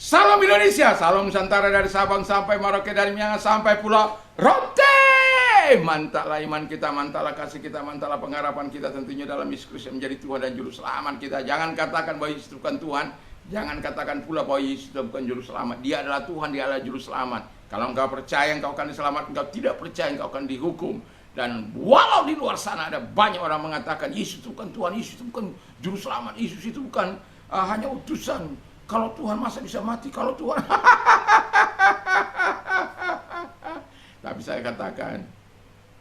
Salam Indonesia, salam Nusantara dari Sabang sampai Merauke, dari Miangas sampai Pulau Rote. Mantaplah iman kita, mantaplah kasih kita, mantaplah pengharapan kita tentunya dalam Yesus Kristus menjadi Tuhan dan Juru Selamat kita. Jangan katakan bahwa Yesus itu bukan Tuhan, jangan katakan pula bahwa Yesus itu bukan Juru Selamat. Dia adalah Tuhan, dia adalah Juru Selamat. Kalau engkau percaya engkau akan diselamatkan, engkau tidak percaya engkau akan dihukum. Dan walau di luar sana ada banyak orang mengatakan Yesus itu bukan Tuhan, Yesus itu bukan Juru Selamat, Yesus itu bukan hanya utusan. Kalau Tuhan masa bisa mati? Kalau Tuhan tapi saya katakan,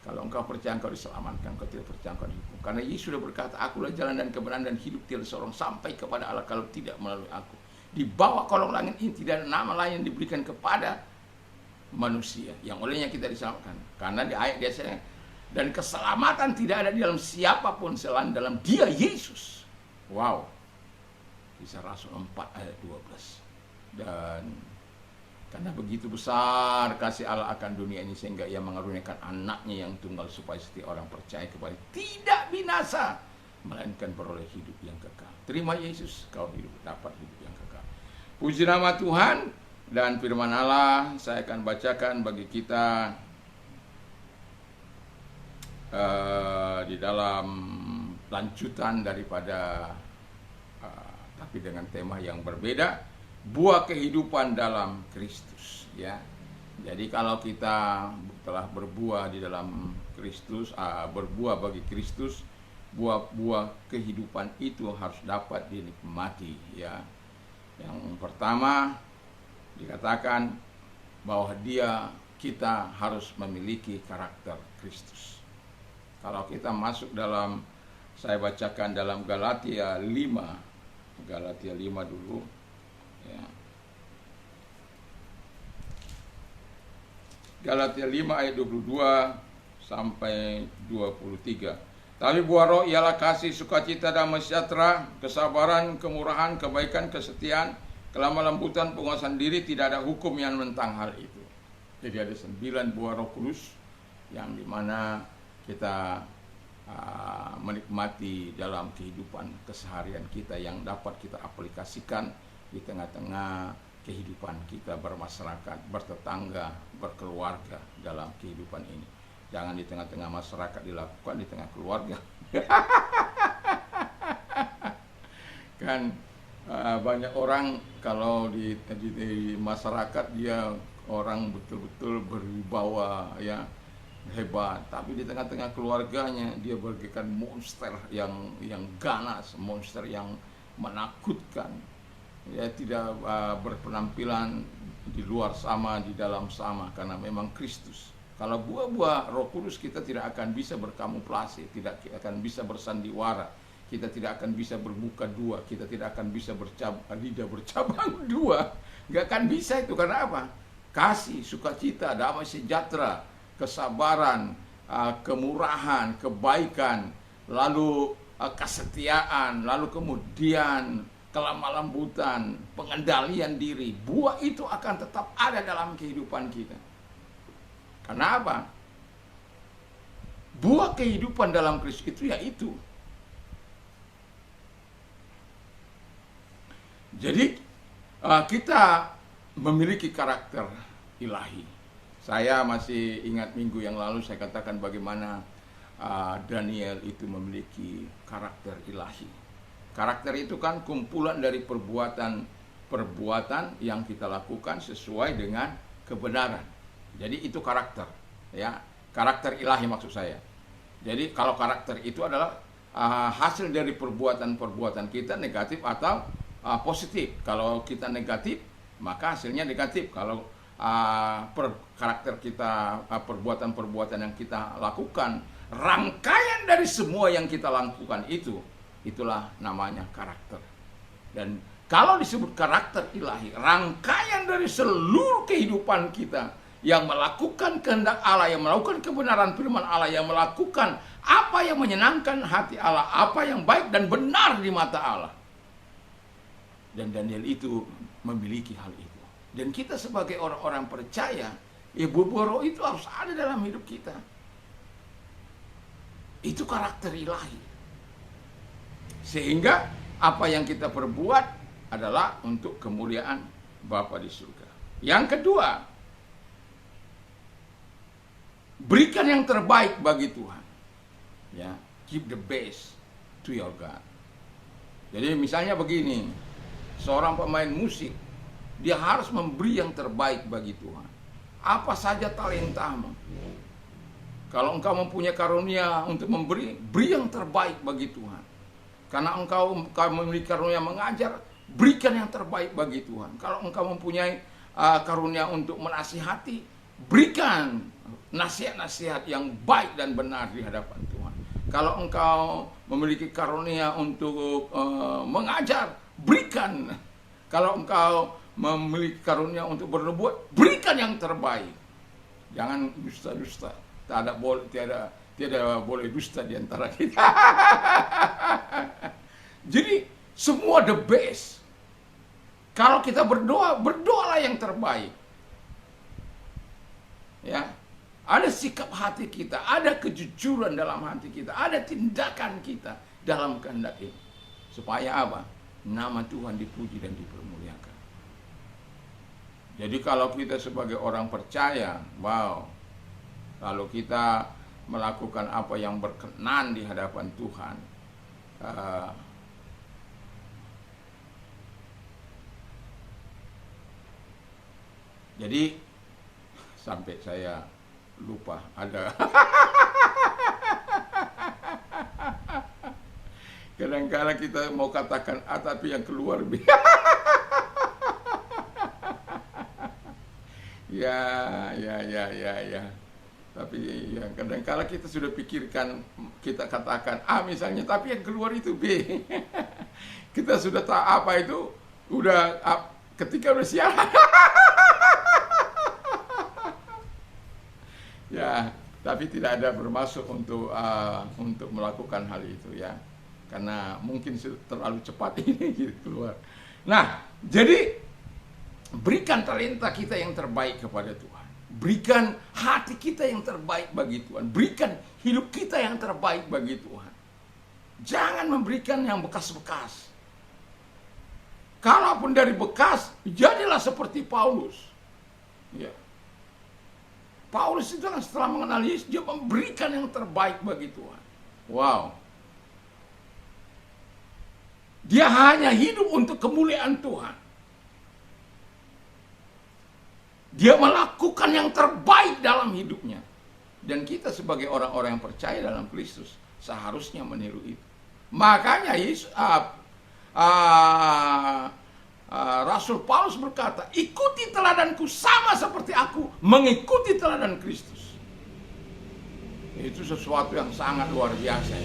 kalau engkau percaya engkau diselamatkan, engkau tidak percaya engkau dihukum. Karena Yesus sudah berkata, akulah jalan dan kebenaran dan hidup, tidak seorang sampai kepada Allah kalau tidak melalui aku. Di bawah kolong langit ini tidak ada nama lain yang diberikan kepada manusia yang olehnya kita diselamatkan. Karena di ayat biasanya, dan keselamatan tidak ada di dalam siapapun selain dalam Dia Yesus. Wow. Kisah Rasul 4 ayat 12. Dan karena begitu besar kasih Allah akan dunia ini sehingga Ia mengaruniakan anaknya yang tunggal supaya setiap orang percaya kepada tidak binasa melainkan beroleh hidup yang kekal. Terima Yesus, kau hidup dapat hidup yang kekal. Puji nama Tuhan. Dan firman Allah saya akan bacakan bagi kita di dalam lanjutan daripada tapi dengan tema yang berbeda, buah kehidupan dalam Kristus, ya. Jadi kalau kita telah berbuah di dalam Kristus, berbuah bagi Kristus, buah-buah kehidupan itu harus dapat dinikmati, ya. Yang pertama dikatakan bahwa kita harus memiliki karakter Kristus. Kalau kita masuk dalam, saya bacakan dalam Galatia 5 dulu, ya. Galatia 5 ayat 22 sampai 23. Tapi buah roh ialah kasih, sukacita, damai sejahtera, kesabaran, kemurahan, kebaikan, kesetiaan, kelemah lembutan, penguasaan diri. Tidak ada hukum yang menentang hal itu. Jadi ada 9 buah Roh Kudus yang dimana kita menikmati dalam kehidupan keseharian kita yang dapat kita aplikasikan di tengah-tengah kehidupan kita bermasyarakat, bertetangga, berkeluarga dalam kehidupan ini. Jangan di tengah-tengah masyarakat dilakukan, di tengah keluarga. Kan banyak orang kalau di masyarakat dia orang betul-betul berwibawa, ya, hebat, tapi di tengah-tengah keluarganya dia bagaikan monster yang ganas, monster yang menakutkan. Ya, tidak berpenampilan di luar sama, di dalam sama, karena memang Kristus. Kalau buah-buah Roh Kudus kita tidak akan bisa berkamuflase, tidak akan bisa bersandiwara, kita tidak akan bisa bermuka dua, kita tidak akan bisa lidah bercabang dua, nggak akan bisa itu. Karena apa? Kasih, sukacita, damai sejahtera, kesabaran, kemurahan, kebaikan, lalu kesetiaan, lalu kemudian kelemah lembutan, pengendalian diri. Buah itu akan tetap ada dalam kehidupan kita. Karena apa? Buah kehidupan dalam Kristus itu yaitu. Jadi kita memiliki karakter ilahi. Saya masih ingat minggu yang lalu saya katakan bagaimana Daniel itu memiliki karakter ilahi. Karakter itu kan kumpulan dari perbuatan yang kita lakukan sesuai dengan kebenaran. Jadi itu karakter, ya, karakter ilahi maksud saya. Jadi kalau karakter itu adalah hasil dari perbuatan kita, negatif atau positif. Kalau kita negatif, maka hasilnya negatif. Kalau karakter kita, perbuatan-perbuatan yang kita lakukan, rangkaian dari semua yang kita lakukan itulah namanya karakter. Dan kalau disebut karakter ilahi, rangkaian dari seluruh kehidupan kita yang melakukan kehendak Allah, yang melakukan kebenaran firman Allah, yang melakukan apa yang menyenangkan hati Allah, apa yang baik dan benar di mata Allah. Dan Daniel itu memiliki hal itu. Dan kita sebagai orang-orang percaya, buah roh itu harus ada dalam hidup kita. Itu karakter ilahi. Sehingga apa yang kita perbuat adalah untuk kemuliaan Bapa di surga. Yang kedua, berikan yang terbaik bagi Tuhan. Ya, give the best to your God. Jadi misalnya begini, seorang pemain musik, dia harus memberi yang terbaik bagi Tuhan. Apa saja talentamu. Kalau engkau mempunyai karunia untuk memberi, beri yang terbaik bagi Tuhan. Karena engkau memiliki karunia mengajar, berikan yang terbaik bagi Tuhan. Kalau engkau mempunyai karunia untuk menasihati, berikan nasihat-nasihat yang baik dan benar di hadapan Tuhan. Kalau engkau memiliki karunia untuk mengajar, berikan. Kalau engkau memiliki karunia untuk bernubuat, berikan yang terbaik. Jangan dusta-dusta. Tiada boleh dusta di antara kita. Jadi semua the best. Kalau kita berdoa, berdoalah yang terbaik. Ya, ada sikap hati kita, ada kejujuran dalam hati kita, ada tindakan kita dalam kehendak ini. Supaya apa? Nama Tuhan dipuji dan dipermuliakan. Jadi kalau kita sebagai orang percaya, kalau kita melakukan apa yang berkenan di hadapan Tuhan, jadi sampai saya lupa ada kadang-kadang kita mau katakan A tapi yang keluar B. Ya. Tapi ya kadang-kadang kita sudah pikirkan, kita katakan A misalnya, tapi yang keluar itu B. Kita sudah tahu apa itu, udah ketika udah siaran. Ya, tapi tidak ada bermaksud untuk melakukan hal itu ya, karena mungkin terlalu cepat ini gitu keluar. Nah, jadi berikan talenta kita yang terbaik kepada Tuhan, berikan hati kita yang terbaik bagi Tuhan, berikan hidup kita yang terbaik bagi Tuhan. Jangan memberikan yang bekas-bekas. Kalaupun dari bekas, jadilah seperti Paulus. Ya. Paulus itu setelah mengenal Yesus, dia memberikan yang terbaik bagi Tuhan. Wow. Dia hanya hidup untuk kemuliaan Tuhan. Dia melakukan yang terbaik dalam hidupnya. Dan kita sebagai orang-orang yang percaya dalam Kristus seharusnya meniru itu. Makanya Yesus, Rasul Paulus berkata, ikuti teladanku sama seperti aku mengikuti teladan Kristus. Itu sesuatu yang sangat luar biasa.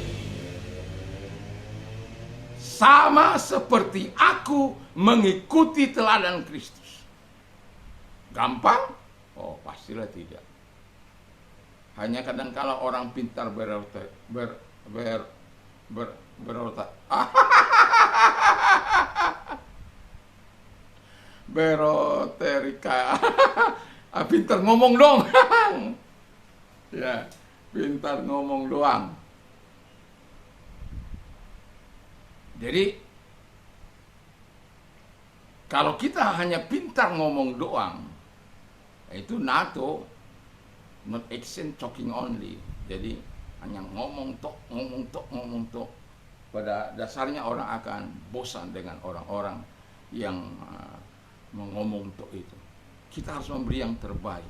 Sama seperti aku mengikuti teladan Kristus. Gampang? Oh, pastilah tidak. Hanya kadang-kala orang pintar berotak. Beroterika. Pintar ngomong dong. Ya, pintar ngomong doang. Jadi kalau kita hanya pintar ngomong doang, itu NATO, not action, talking only. Jadi hanya ngomong tok. Pada dasarnya orang akan bosan dengan orang-orang yang mengomong tok itu. Kita harus memberi yang terbaik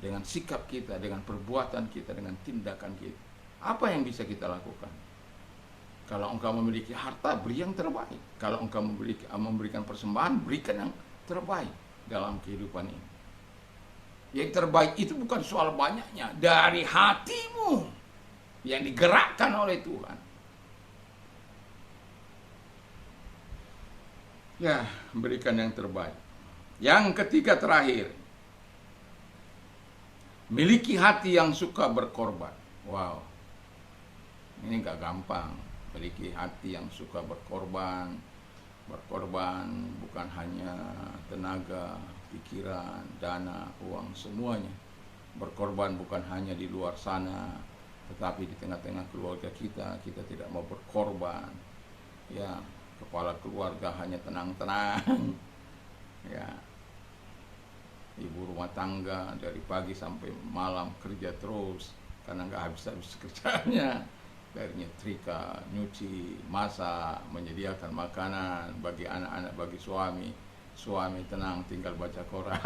dengan sikap kita, dengan perbuatan kita, dengan tindakan kita. Apa yang bisa kita lakukan? Kalau engkau memiliki harta, beri yang terbaik. Kalau engkau memberikan persembahan, berikan yang terbaik dalam kehidupan ini. Yang terbaik itu bukan soal banyaknya, dari hatimu yang digerakkan oleh Tuhan. Ya, berikan yang terbaik. Yang ketiga terakhir, miliki hati yang suka berkorban. Wow, ini gak gampang. Miliki hati yang suka berkorban. Berkorban bukan hanya tenaga, pikiran, dana, uang, semuanya. Berkorban bukan hanya di luar sana, tetapi di tengah-tengah keluarga kita tidak mau berkorban. Ya, kepala keluarga hanya tenang-tenang. ya, ibu rumah tangga dari pagi sampai malam kerja terus karena nggak habis-habis kerjanya, dari nyetrika, nyuci, masak, menyediakan makanan bagi anak-anak, bagi suami. Suami tenang tinggal baca Quran.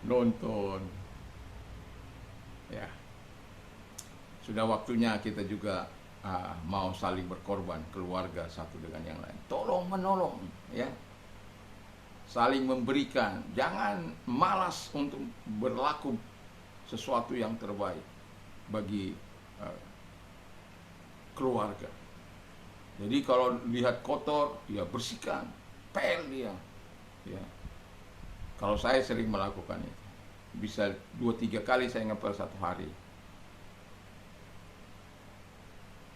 Nonton. Ya, sudah waktunya kita juga mau saling berkorban, keluarga satu dengan yang lain. Tolong menolong, ya. Saling memberikan, jangan malas untuk berlaku sesuatu yang terbaik bagi keluarga. Jadi kalau lihat kotor, ya bersihkan, pel dia. Ya. Kalau saya sering melakukan itu, bisa 2-3 kali saya ngepel satu hari.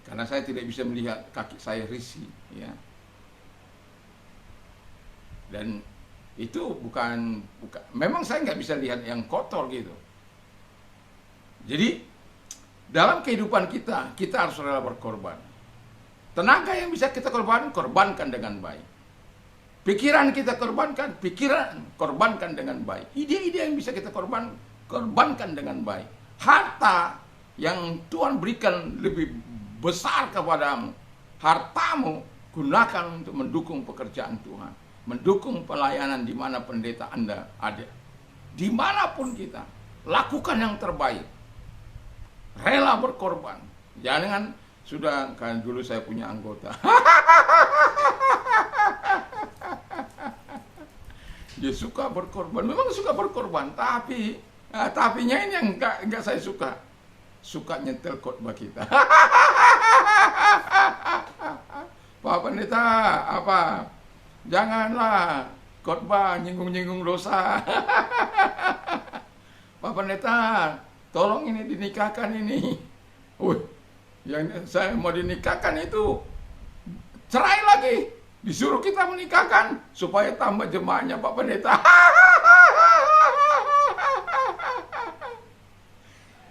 Karena saya tidak bisa melihat kaki saya risih, ya. Dan itu bukan memang saya nggak bisa lihat yang kotor gitu. Jadi dalam kehidupan kita harus rela berkorban. Tenaga yang bisa kita korbankan dengan baik. Pikiran kita korbankan dengan baik. Ide-ide yang bisa kita korbankan dengan baik. Harta yang Tuhan berikan lebih besar kepadamu, hartamu gunakan untuk mendukung pekerjaan Tuhan, mendukung pelayanan di mana pendeta Anda ada. Dimanapun kita, lakukan yang terbaik. Rela berkorban. Jangan sudah, kan dulu saya punya anggota. Dia suka berkorban, memang suka berkorban, tapinya ini yang enggak saya suka. Suka nyetel khotbah kita. Pak Pendeta, apa? Janganlah khotbah nyinggung-nyinggung dosa. Pak Pendeta, tolong ini dinikahkan ini. Yang saya mau dinikahkan itu cerai lagi. Disuruh kita menikahkan supaya tambah jemaahnya Pak Pendeta.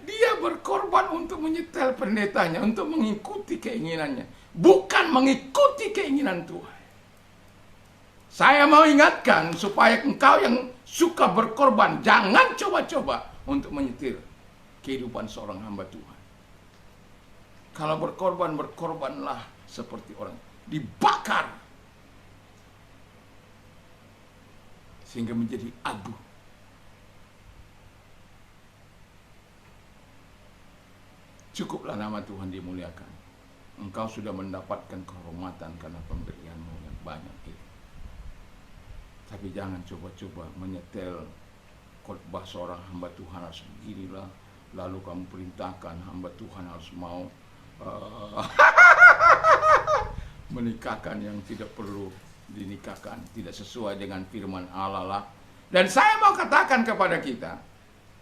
Dia berkorban untuk menyetel pendetanya, untuk mengikuti keinginannya, bukan mengikuti keinginan Tuhan. Saya mau ingatkan supaya engkau yang suka berkorban, jangan coba-coba untuk menyetir kehidupan seorang hamba Tuhan. Kalau berkorban, berkorbanlah seperti orang dibakar sehingga menjadi abu. Cukuplah nama Tuhan dimuliakan. Engkau sudah mendapatkan kehormatan karena pemberianmu yang banyak itu. Tapi jangan coba-coba menyetel khotbah seorang hamba Tuhan harus beginilah, lalu kamu perintahkan hamba Tuhan harus mau menikahkan yang tidak perlu dinikahkan, tidak sesuai dengan firman Allah lah. Dan saya mau katakan kepada kita,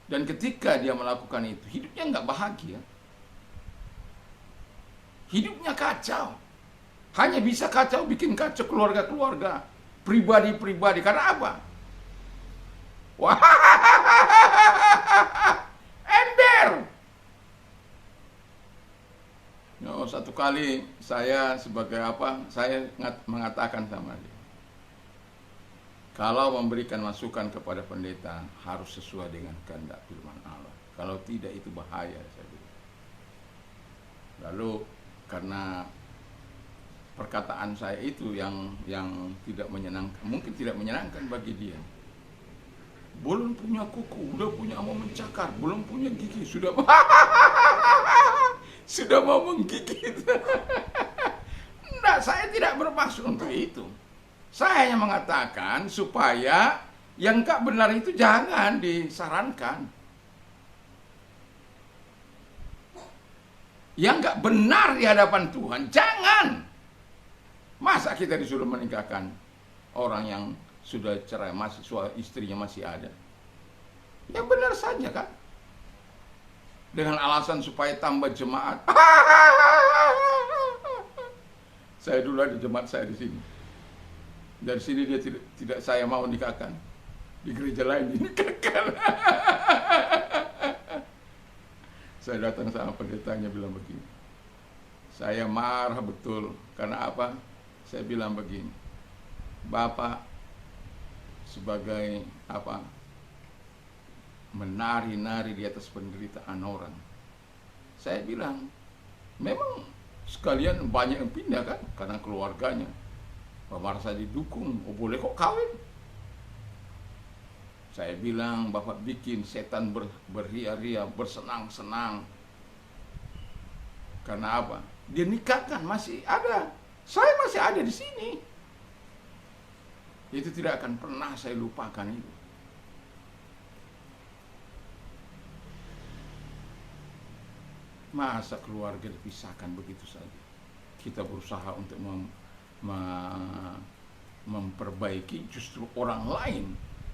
dan ketika dia melakukan itu, hidupnya nggak bahagia, hidupnya kacau, hanya bisa kacau, bikin kacau keluarga-keluarga, pribadi-pribadi. Karena apa? Wah, ember. No, satu kali saya sebagai saya mengatakan sama dia, kalau memberikan masukan kepada pendeta harus sesuai dengan kehendak firman Allah. Kalau tidak itu bahaya, saya bilang. Lalu karena perkataan saya itu yang tidak menyenangkan, mungkin tidak menyenangkan bagi dia. Belum punya kuku, udah punya mau mencakar, belum punya gigi, sudah mau menggigit. Enggak, saya tidak bermaksud untuk itu. Saya hanya mengatakan supaya yang enggak benar itu jangan disarankan. Yang enggak benar di hadapan Tuhan, jangan. Masa kita disuruh menikahkan orang yang sudah cerai, masih istrinya masih ada? Ya benar saja kan? Dengan alasan supaya tambah jemaat. Saya dulu ada jemaat saya di sini. Dari sini dia tidak saya mau nikahkan. Di gereja lain dinikahkan. Saya datang sama pendetanya bilang begini. Saya marah betul. Karena apa? Saya bilang begini, Bapak sebagai apa, menari-nari di atas penderitaan orang. Saya bilang, memang sekalian banyak yang pindah kan, karena keluarganya merasa didukung, oh boleh kok kawin. Saya bilang, Bapak bikin setan berria-ria, bersenang-senang. Karena apa? Dia nikahkan, masih ada. Saya masih ada di sini. Itu tidak akan pernah saya lupakan itu. Masa keluarga dipisahkan begitu saja? Kita berusaha untuk memperbaiki justru orang lain.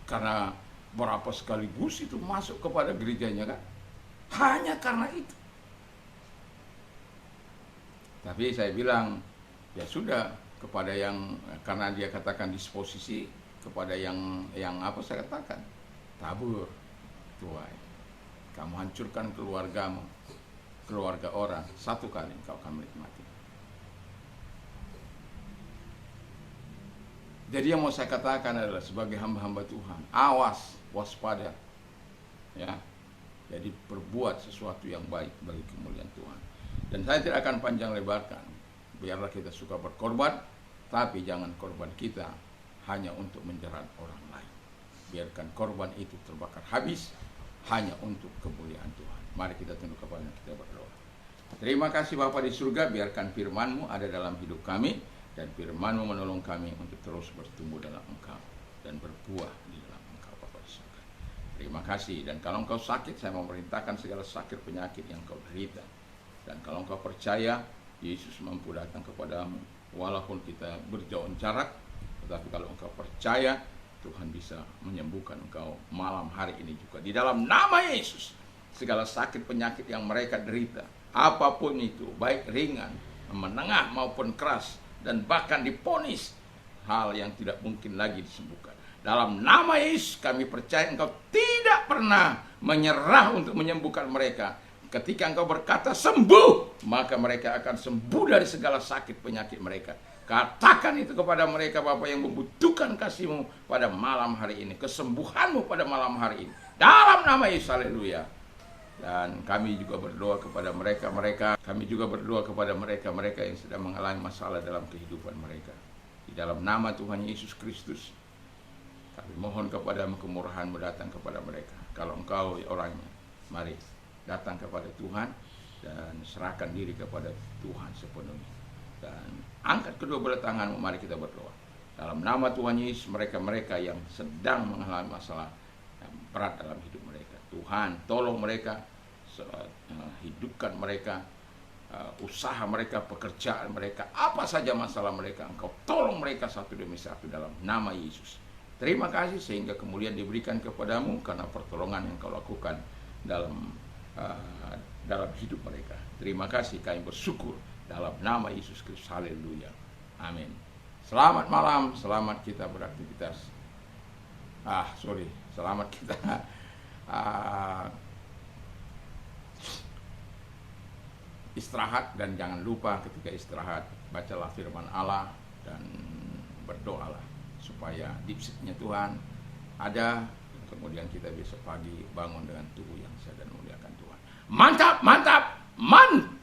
Karena berapa sekaligus itu masuk kepada gerejanya kan? Hanya karena itu. Tapi saya bilang, ya sudah, kepada yang, karena dia katakan disposisi, kepada yang apa saya katakan, tabur, tuai. Kamu hancurkan keluargamu, keluarga orang, satu kali engkau akan menikmati. Jadi yang mau saya katakan adalah sebagai hamba-hamba Tuhan, awas, waspada, ya. Jadi perbuat sesuatu yang baik bagi kemuliaan Tuhan. Dan saya tidak akan panjang lebarkan. Biarlah kita suka berkorban, tapi jangan korban kita hanya untuk menjerat orang lain. Biarkan korban itu terbakar habis hanya untuk kemuliaan Tuhan. Mari kita tunduk kepala, kita berdoa. Terima kasih Bapa di surga, biarkan firman-Mu ada dalam hidup kami, dan firman-Mu menolong kami untuk terus bertumbuh dalam Engkau dan berbuah di dalam Engkau, Bapa di surga. Terima kasih. Dan kalau engkau sakit, saya memerintahkan segala sakit penyakit yang kau derita. Dan kalau engkau percaya, Yesus mampu datang kepadamu, walaupun kita berjauhan jarak. Tetapi kalau engkau percaya, Tuhan bisa menyembuhkan engkau malam hari ini juga. Di dalam nama Yesus, segala sakit penyakit yang mereka derita, apapun itu, baik ringan, menengah maupun keras, dan bahkan diponis hal yang tidak mungkin lagi disembuhkan. Dalam nama Yesus kami percaya engkau tidak pernah menyerah untuk menyembuhkan mereka. Ketika engkau berkata sembuh, maka mereka akan sembuh dari segala sakit penyakit mereka. Katakan itu kepada mereka, Bapa, yang membutuhkan kasih-Mu pada malam hari ini, kesembuhan-Mu pada malam hari ini. Dalam nama Yesus, haleluya. Dan kami juga berdoa kepada mereka-mereka, mereka yang sedang mengalami masalah dalam kehidupan mereka. Di dalam nama Tuhan Yesus Kristus, kami mohon kepadamu kemurahan-Mu datang kepada mereka. Kalau engkau orangnya, mari datang kepada Tuhan dan serahkan diri kepada Tuhan sepenuhnya. Dan angkat kedua belah tanganmu, mari kita berdoa. Dalam nama Tuhan Yesus, mereka-mereka yang sedang mengalami masalah yang berat dalam hidup mereka, Tuhan tolong mereka, hidupkan mereka, usaha mereka, pekerjaan mereka, apa saja masalah mereka, engkau tolong mereka satu demi satu dalam nama Yesus. Terima kasih sehingga kemuliaan diberikan kepadamu karena pertolongan yang kau lakukan dalam hidup mereka. Terima kasih, kami bersyukur dalam nama Yesus Kristus. Haleluya. Amin. Selamat malam, selamat kita beraktivitas. Selamat kita istirahat, dan jangan lupa ketika istirahat bacalah firman Allah dan berdoalah supaya dipsiknya Tuhan ada. Kemudian kita bisa pagi bangun dengan tubuh yang sehat dan muliakan Tuhan. Mantap, mantap, mantap.